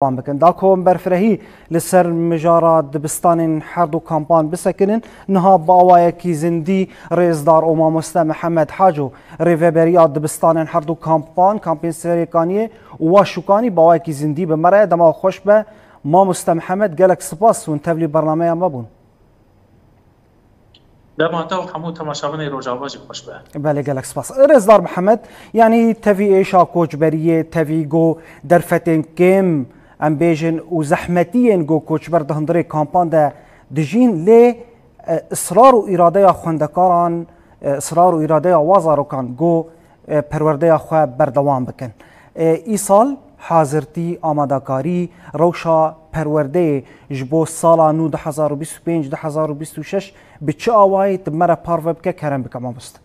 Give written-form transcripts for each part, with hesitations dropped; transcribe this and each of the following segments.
بکن داکو برفرهی لسر مجارات دبستان حرد و کامپان بسکنن نها باوای کی زندی رئیسدار مامۆستا محمد حاجو ریوبریات دبستان حرد و کامپین سریکانی و شوکانی باوای کی زندی به مرای دما خوش به مامۆستا محمد گلک سپاس و تبلی برنامه ما بون دمانتا و حمود تماشاوان روجاواجی خوش به بله گلک سپاس رئیسدار محمد یعنی تفی ایشا کوچبریه تفی گو درفتن کم ام بیجن و زحمتیین گو کوچبر دهندری کامپان ده دجین لی اصرار و اراده خوندکاران اصرار و اراده وازاروکان گو پرورده خو بردوام بکن ای سال حاضرتی آمادهکاری روشا پرورده جبو سالا نو 2025 2026 به چه آوایی تمره پارو بکه کرم بکه مامۆستا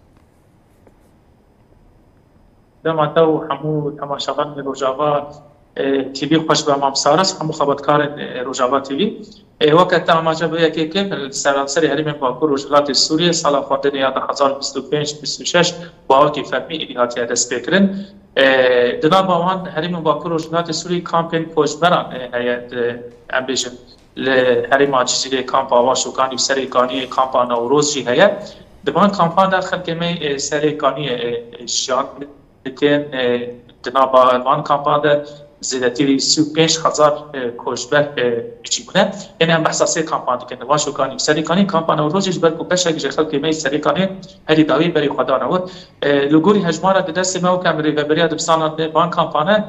دمانتا و حمود تماشاوان روجاوا تیوی خوش به مامسارس همو خبرکار روجاوا تیوی وقت تماشا به یکی که سرانسر حریم باکو روجلات سوریه سال خواندن یاد 2025 26 با کی فرمی ایدیاتی دست بکرن دنا باوان حریم باکو روجلات سوریه کامپین کوچبران هیئت امبیشن لحریم آجیزی کامپ آواشوکانی سریکانی کامپ نوروز جی هیئت دمان کامپان داخل کمی سریکانی شیان که دنا باوان کامپان زیادتی 35,000 کوچبر چی بوده یعنی هم بحثی کامپان که واشوکانی سریکانی کامپان نوروز بر کوپش اگه خلق کمی سریکانی هری داوی بری خدا نود لگوری هجمار دست ما و کمری و بری دبستان بان کامپانه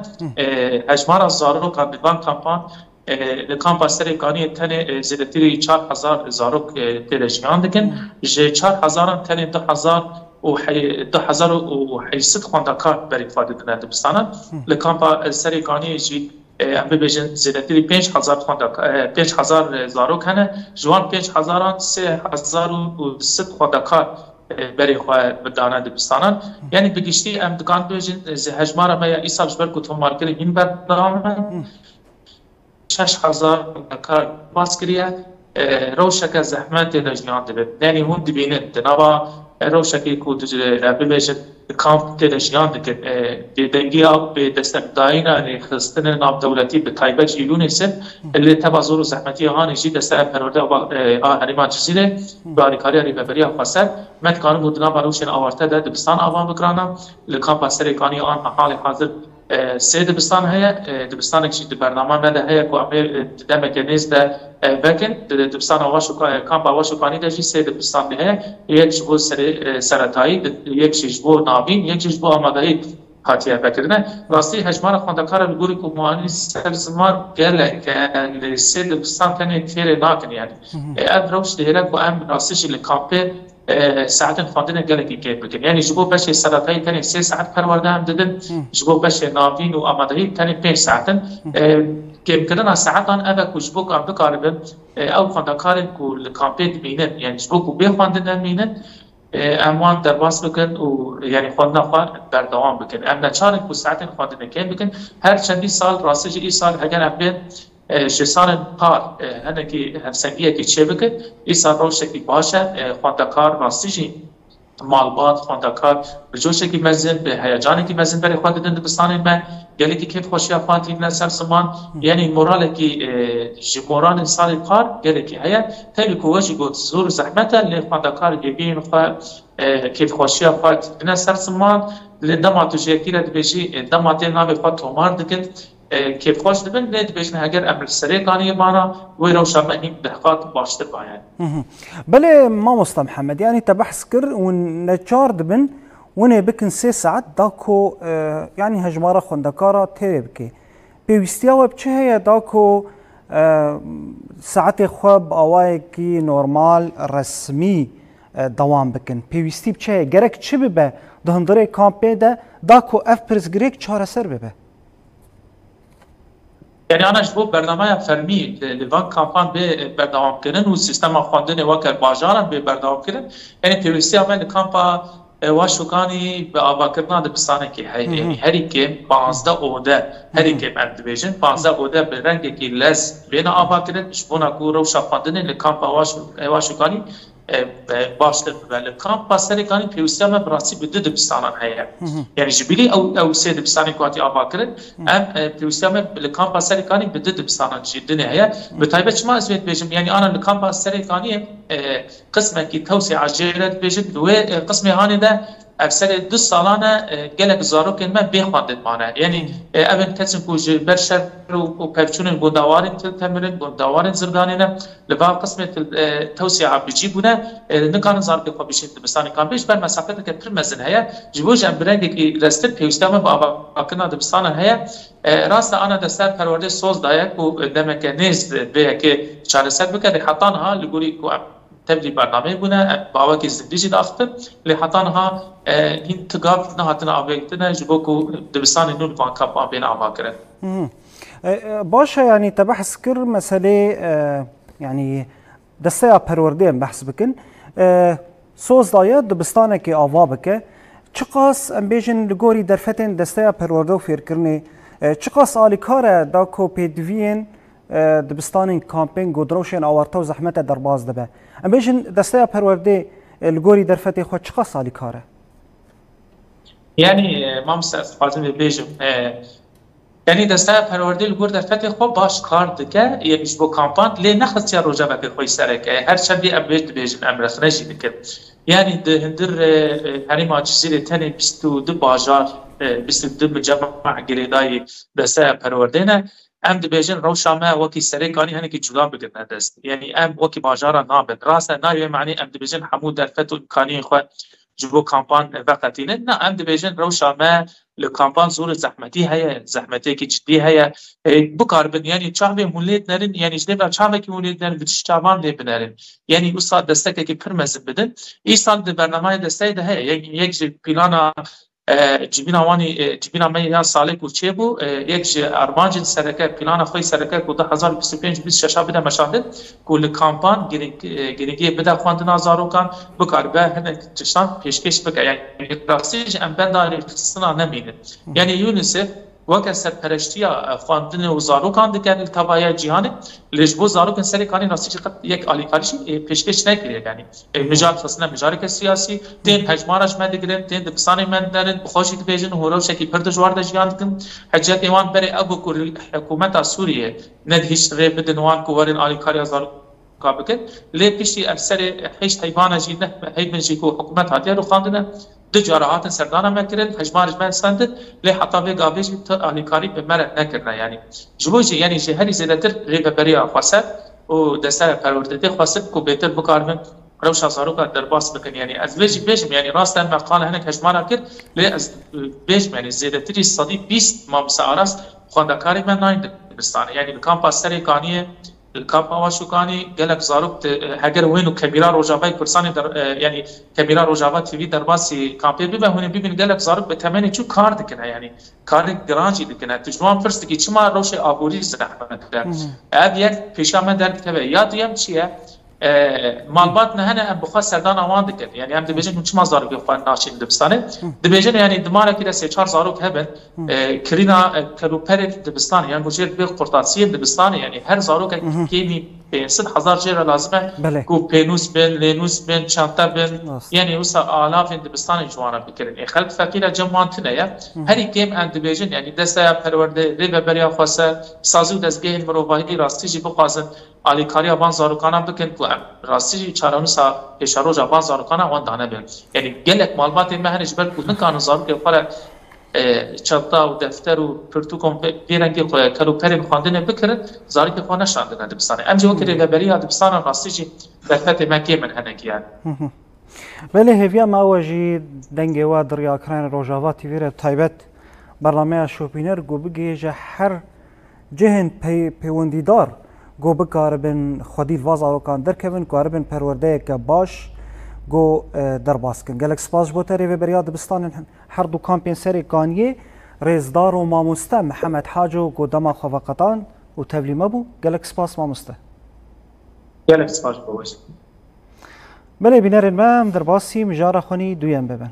هجمار زارو کامپان بان کامپان لکامپ سریکانی تن زیادتی 4,000 زاروک تلشیان دکن ج 4,000 تن 2,800 خواندکار بری فاده دنده دبستان لکامپ سریکانی جی ام ببیجن زیادتی 5,000 خواندکار 5,000 زاروک هنه جوان 5,000 3,100 خواندکار بری خواه بدانه دبستان یعنی بگیشتی ام دکان ببیجن هجمار ما یا ایسا بجبر کتون مارکر این برنامه 6,000 کار باز کریه روشک زحمت لجنان دبید یعنی هون دبینه دنبا روشکی کود ببیشت کامپ لجنان دکت دنگی آب به دستک داینه خستن نام دولتی به تایبه جیلون سن اللي تبع زور زحمتی هانی جی دسته پرورده هریمان جزیره باریکاری ریبری خاصه مت کانو بودنا باروشن آورته ده دبستان آوان بکرانا لکامپ سریکانی آن حال حاضر سه دبستان هي دبستان كشي برنامج ماذا هي كو ده ميكانيزم ده بكن دبستان واشو كامب واشو كاني ده سه دبستان هي یک جبو سرتایی یک جبو نابین یک جبو آمادهی خاطیه بکرنه راستی هجمار خواندکار بگوری که موانی سرزمار گله که سه دبستان کنه تیر ناکن یعنی ابروش دیره که ام راستش لکامپه ساعت خواندن گلکی که بکن یعنی جبو بشه سرطایی تنی 3 ساعت پرورده هم دادن جبو بشه نابین و آمادهی تنی 5 ساعتن که بکردن ساعتان اوه که جبو کام بکاربن او خواندکارن که لکامپیت بینن یعنی جبو که بخواندن بینن اموان در باس بکن و یعنی خواندن خواه بردوام بکن ام نچارن که ساعت خواندن که بکن هر چندی سال راستش ای سال اگر ام شسان پار هنه که هفسنگیه که چه بکن ایسا روشکی باشه خواندکار راستیشی مالبات خواندکار بجوشکی مزن به هیجانی که مزن برای خواهد دن دبستان من گلی که کیف خوشی افاتی نسر سمان یعنی موراله که جموران انسان پار گلی که هیا تایی کوشی گود زور زحمته لی خواندکار یبین خواه کیف خوشی افاتی نسر سمان لی دماتو جیکی را دبیجی دماتی نامی خواه تومار دکن کیف خوش دبن لید بیشن اگر امر سریکانی بانا وی روشا مهیم دهقات باشتر باید بله مامۆستا محمد يعني تبحث كر ونچار دبن ونه بكن 3 ساعت داكو يعني هجمارة خوندكارا تيري بكي بيوستيا وبچه هي داكو ساعت خواب آوائی کی نورمال رسمی دوام بکن پیوستی بچه هي گرک چه ببه دهندره کامپه ده داكو اف پرزگریک چاره سر ببه يعني أنا شباب برنامج فرمي لوان كامبان ببردوام كرن والسيستم خواندن وكر باجارا ببردوام كرن يعني تيوستي عمل كامبا واشوكاني بآباكرنا دبستانه كي يعني هري كي 15 اوده هري كي من ديفيجن 15 اوده برنگ كي لز بين آباكرن شبونا كو روشا خواندن لكامبا واشوكاني باشتر ببرد کامپا سرکانی پیوسته ما براسی به دو دبستانان هیا یعنی جبیلی او سه دبستانی کواتی آبا کرد ام پیوسته ما لکامپا سرکانی به دو دبستانان جدی هیا به تایبه چما اسمت بیشم یعنی آن لکامپا سرکانی قسمه کی توسعه عجیرت بیشت و قسمه هانی ده افسر دو سالانه گلک زارو که من بخواندم مانه یعنی اول کسی کوچه برشر و پرچون گندوارن تمرین گندوارن زرگانی نه لبا قسمت توسعه بچی بوده نکان زار که خواهیشید دبستانی کام بیش بر مسافت که پر مزن هیا جوج امبرنگی که رستر پیوستم با آباکنا دبستان هیا راست آن دستر پرورده سوز داید و دمک نیست به که چالشت بکرد حتی ها لگوری کو تبدي برنامج بنا باوك زندگی داخل لحتانها این تجاب نهاتنا آبیتنا جبوکو دبستان نون کان کاب آبین آبا کرد. باشه يعني تبحث كر مسألة يعني دستيا پروردين بحث بكن سوز دايت دبستانه كي آوا بكه چقاس ام بيجن لغوري درفتين دستيا پروردو فير كرني چقاس آليكاره داكو پيدوين دبستان کامپینگ و دروشن آورتا و زحمت در باز دبه ام بیشن دسته پرورده لگوری درفتی خود چقدر سالی کاره؟ یعنی ما مستقبلیم بیشم یعنی دسته پرورده لگور درفتی خود باش کار دکه یه بیش با کامپان لی نخستی روزا بکر خوی سرکه هر چندی ام بیشم امرخ نشی دکه یعنی ده هندر هری ماجزیر تنی 22 بازار 22 مجمع گریدای دسته پرورده نه ام دبیجن روشا ما وکی سرکانی هنی که جدا بگیرن دست یعنی ام وکی باجارا نابد راست نایو معنی ام دبیجن حمود درفت و امکانی خو جبو کامپان وقتینه نه ام دبیجن روشا ما لکامپان زور زحمتی هیا زحمتی که جدی هیا بکار بن یعنی چاوی مولید نرین یعنی جدی چاوی که مولید نرین بدش چاوان لی بنرین یعنی استاد دسته که پرمز بدن ای سال د برنامه دسته ده هیا یک پلانا جبینا وانی جبینا می یا سالی کوچه بو یک ارمانج سرکه پلان خوی سرکه کو 2025 26 بده مشاهد کل کامپان گریگی بده خواندن زاروکان بکار به هن چشان پیشکش بک یعنی راستیش ام بنداری خصنا نمینه یعنی یونیسف وقت سرپرشتیا خواندن و زاروکان دکن تبایا جهانی لجبو زاروکان سرکانی راستیش قط یک آلیکاریش پیشکش نکریه یعنی مجال خصنا مجال سیاسی تین هجمارش مدگرن تین دبستان من دارن بخوشی بیجن هورو شکی پردش وارد جهان دکن حجت ایوان بری ابو کل حکومت سوریه ندهش ری بدن وان کوارن آلیکاریا زارو کابکن لی پیشی افسر هیچ حیوان جیده حیوان جیکو حکومت هاتیه رو خواندن دو جراحات سردانه مکرد هجمارش من سندد لی حتی به گاویج آلیکاری به مرد نکرده یعنی جوجی یعنی جهری زیادتر ری بریا خواست و دستر پرورده خواست کو بهتر بکارن روشا زاروکا در باس بکن یعنی از بیشم یعنی راست مقال هنک هجمارا کرد لی از بیشم یعنی زیادتری صدی 20 مامساراس خواندکاری من نایند بستانه یعنی کامپاس سری کانیه الكاب واشوكاني قالك زاروك هاجر وينو كاميرا روجافاي كرساني يعني كاميرا روجافا تي في درباسي كامبي بيبا هون بيبين قالك زاروك بتمني شو كار دكنا يعني كار جرانجي دكنا تجوان فرست كي شما روشي ابوري زحمه اب يك بيشامه در كتابه يا ديم چيه مالبات نهنا بخوا سردان اوان دکن یعنی هم دبیجن چما زاروک خوان ناشین دبستانه دبیجن یعنی دماره که سه چهار زاروک هبن کرینا کلوپر دبستان یعنی گوشت به قرطاسی دبستان یعنی هر زاروک کیمی 500,000 جیر لازمه کو پینوس بن لینوس بن چانتا بن یعنی وسا آلاف دبستان جوانا بکرن خلق فقیر جمعانتنه یا هر کیم اند دبیجن یعنی دسته پرورده ری بریا خواسته سازو دزگه مروباهی راستی بخوازن آلیکاری آبان زاروکانم بکن که راستی چارانوسا پیشاروج آبان زاروکانم وان دانه بین یعنی گلک معلومات مهنج بر کدن کانو زاروک خاله چانتا و دفتر و پرتوکم بیرنگی کلو پری بخواندن بکرن زاروک خوانه شاندن دبستانه امجی وکر ریبری دبستان راستی دفت مکی من هنگیان ولی هفیا ما وجی دنگی و دریا کران روجاواتی ویره تایبت برنامه شوپینر گو بگیج هر جهن پیوندیدار گو بکاربن خودی وازاروکان درکبن کاربن پرورده که باش گو در باسکن گلک سپاس بوتری و بریاد بستان هر دو کامپین سری کانیه رزدار و ماموسته محمد حاجو گو دما خوفقتان و تبلیمه بو گلک سپاس ماموسته گلک سپاس بوش بله بینرین مام در باسی مجاره خونی دویم ببن